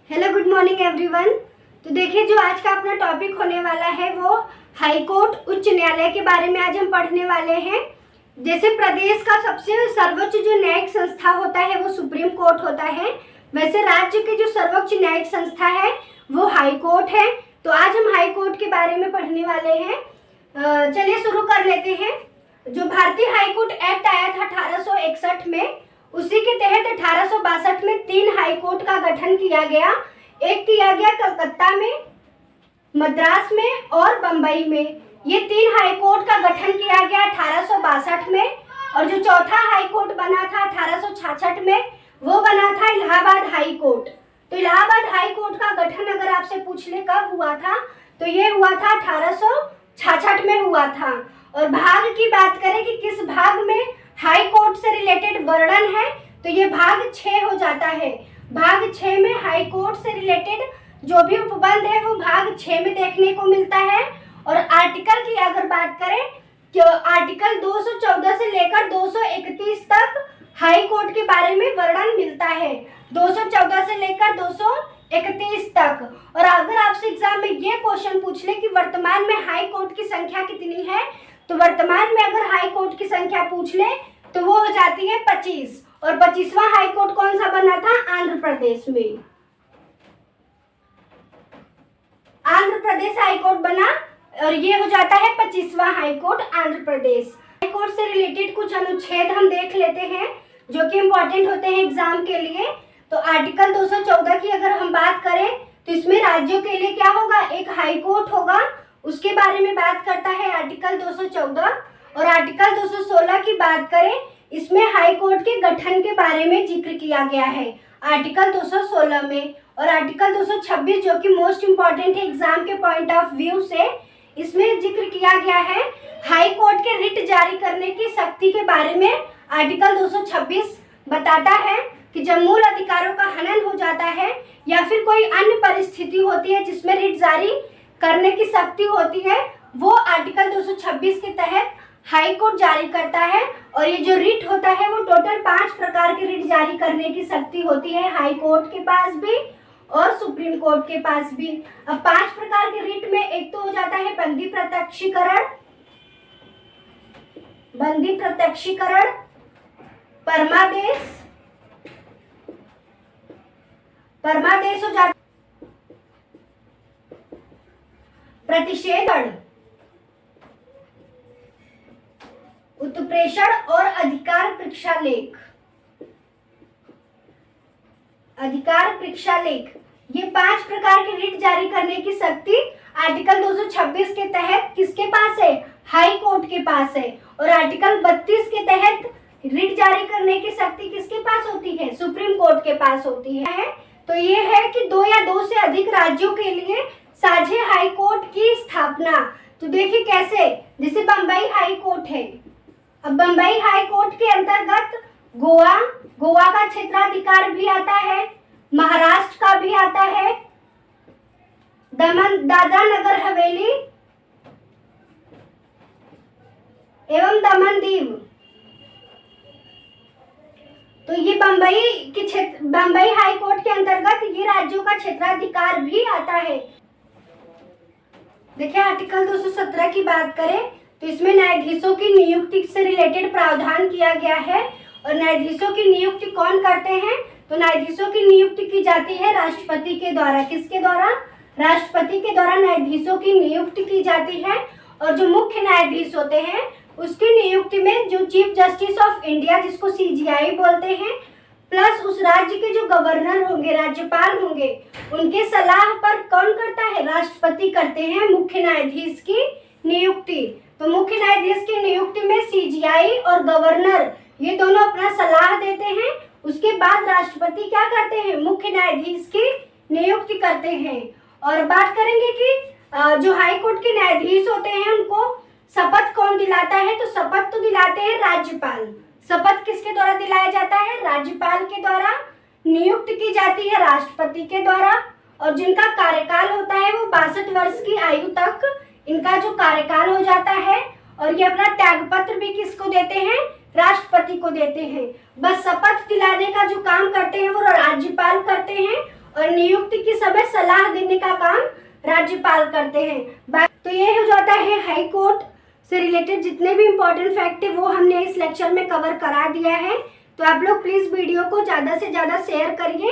Hello good morning everyone. तो देखिए, जो आज का अपना टॉपिक होने वाला है वो हाई कोर्ट उच्च न्यायालय के बारे में आज हम पढ़ने वाले हैं। जैसे प्रदेश का सबसे सर्वोच्च जो न्यायिक संस्था होता है वो सुप्रीम कोर्ट होता है, वैसे राज्य की जो सर्वोच्च न्यायिक संस्था है वो हाई कोर्ट है। तो आज हम हाई कोर्ट के बारे में पढ़ने वाले हैं। चलिए शुरू कर लेते हैं। जो भारतीय हाई कोर्ट एक्ट आया था 1861 में, उसी के तहत 1862 में 3 हाई कोर्ट का गठन किया गया। एक किया गया कलकत्ता में, मद्रास में और बंबई में। ये 3 हाई कोर्ट का गठन किया गया 1862 में। और जो चौथा हाई कोर्ट बना था 1866 में, वो बना था इलाहाबाद हाई कोर्ट। तो इलाहाबाद हाई कोर्ट का गठन अगर आपसे पूछ ले कब हुआ था, तो ये हुआ था 1866 में हुआ था। और भाग की बात करें कि किस भाग में हाई कोर्ट से रिलेटेड वर्णन है, तो ये भाग 6 हो जाता है। भाग 6 में हाई कोर्ट से रिलेटेड जो भी उपबंध है वो भाग 6 में देखने को मिलता है। और आर्टिकल की अगर बात करें तो आर्टिकल 214 से लेकर 231 तक हाई कोर्ट के बारे में वर्णन मिलता है। 214 से लेकर 231 तक। और अगर आपसे एग्जाम में ये क्वेश्चन पूछ ले कि वर्तमान में हाई कोर्ट की संख्या कितनी है, तो वर्तमान में अगर हाई कोर्ट की संख्या पूछ ले तो वो हो जाती है 25। और 25वां हाई कोर्ट कौन सा बना था? आंध्र प्रदेश में। आंध्र प्रदेश हाई कोर्ट बना और ये हो जाता है 25वां high court Andhra Pradesh. High court से रिलेटेड कुछ अनुच्छेद हम देख लेते हैं जो कि इम्पोर्टेंट होते हैं एग्जाम के लिए। तो आर्टिकल 214 की अगर हम बात करें तो इसमें राज्यों के लिए क्या होगा? एक हाई कोर्ट होगा, उसके बारे में बात करता है आर्टिकल 214। और आर्टिकल 216 की बात करें, इसमें हाई कोर्ट के गठन के बारे में जिक्र किया गया है आर्टिकल 216 में। और आर्टिकल 226 जो कि मोस्ट इम्पॉर्टेंट है एग्जाम के पॉइंट ऑफ व्यू से, इसमें जिक्र किया गया है हाई कोर्ट के रिट जारी करने की शक्ति के बारे में। आर्टिकल 226 बताता है कि जब मूल अधिकारों का हनन हो जाता है या फिर कोई अन्य परिस्थिति होती है जिसमें रिट जारी करने की शक्ति होती है, वो आर्टिकल 226 के तहत हाई कोर्ट जारी करता है। और ये जो रिट होता है वो टोटल 5 प्रकार के रिट जारी करने की शक्ति होती है हाई कोर्ट के पास भी और सुप्रीम कोर्ट के पास भी। अब 5 प्रकार के रिट में एक तो हो जाता है बंदी प्रत्यक्षीकरण, परमादेश हो जाता, प्रतिषेधन, उत्प्रेषण और अधिकार परीक्षा लेख। ये 5 प्रकार के रिट जारी करने की शक्ति आर्टिकल 226 के तहत किसके पास है? हाई कोर्ट के पास है। और आर्टिकल 32 के तहत रिट जारी करने की शक्ति किसके पास होती है? सुप्रीम कोर्ट के पास होती है। तो ये है कि 2 या 2 से अधिक राज्यों के लिए साझे हाई कोर्ट की स्थापना। तो देखिए कैसे, जैसे बंबई हाई कोर्ट है। अब बंबई हाई कोर्ट के अंतर्गत गोवा का क्षेत्राधिकार भी आता है, महाराष्ट्र का भी आता है, दादरा नगर हवेली एवं दमन दीव। तो ये बंबई हाई कोर्ट के अंतर्गत ये राज्यों का क्षेत्राधिकार भी आता है। देखिए आर्टिकल 217 की बात करें तो इसमें न्यायाधीशों की नियुक्ति से रिलेटेड प्रावधान किया गया है। और न्यायाधीशों की नियुक्ति कौन करते हैं? तो न्यायाधीशों की नियुक्ति की जाती है राष्ट्रपति के द्वारा। किसके द्वारा? राष्ट्रपति के द्वारा न्यायाधीशों की नियुक्ति की जाती है। और जो मुख्य न्यायाधीश होते हैं उसकी नियुक्ति में जो चीफ जस्टिस ऑफ इंडिया, जिसको CJI बोलते हैं, प्लस उस राज्य के जो गवर्नर होंगे, राज्यपाल होंगे, उनके सलाह पर कौन करता है? राष्ट्रपति करते हैं मुख्य न्यायाधीश की नियुक्ति। तो मुख्य न्यायाधीश की नियुक्ति में CJI और गवर्नर ये दोनों अपना सलाह देते हैं। उसके बाद राष्ट्रपति क्या करते हैं? मुख्य न्यायाधीश की नियुक्ति करते हैं। और बात करेंगे कि जो हाई कोर्ट के न्यायाधीश होते हैं उनको शपथ कौन दिलाता है? तो शपथ तो दिलाते हैं राज्यपाल। शपथ किसके द्वारा दिलाया जाता है? राज्यपाल के द्वारा। नियुक्त की जाती है राष्ट्रपति के द्वारा। और जिनका कार्यकाल होता है वो 62 वर्ष की आयु तक इनका जो कार्यकाल हो जाता है। और ये अपना त्यागपत्र भी किसको देते हैं? राष्ट्रपति को देते हैं। बस शपथ दिलाने का जो काम करते हैं वो राज्यपाल करते हैं। और नियुक्ति समय सलाह देने का काम राज्यपाल करते हैं। तो ये हो जाता है हाई कोर्ट से रिलेटेड जितने भी इम्पोर्टेंट फैक्ट है वो हमने इस लेक्चर में कवर करा दिया है। तो आप लोग प्लीज़ वीडियो को ज़्यादा से ज़्यादा शेयर करिए।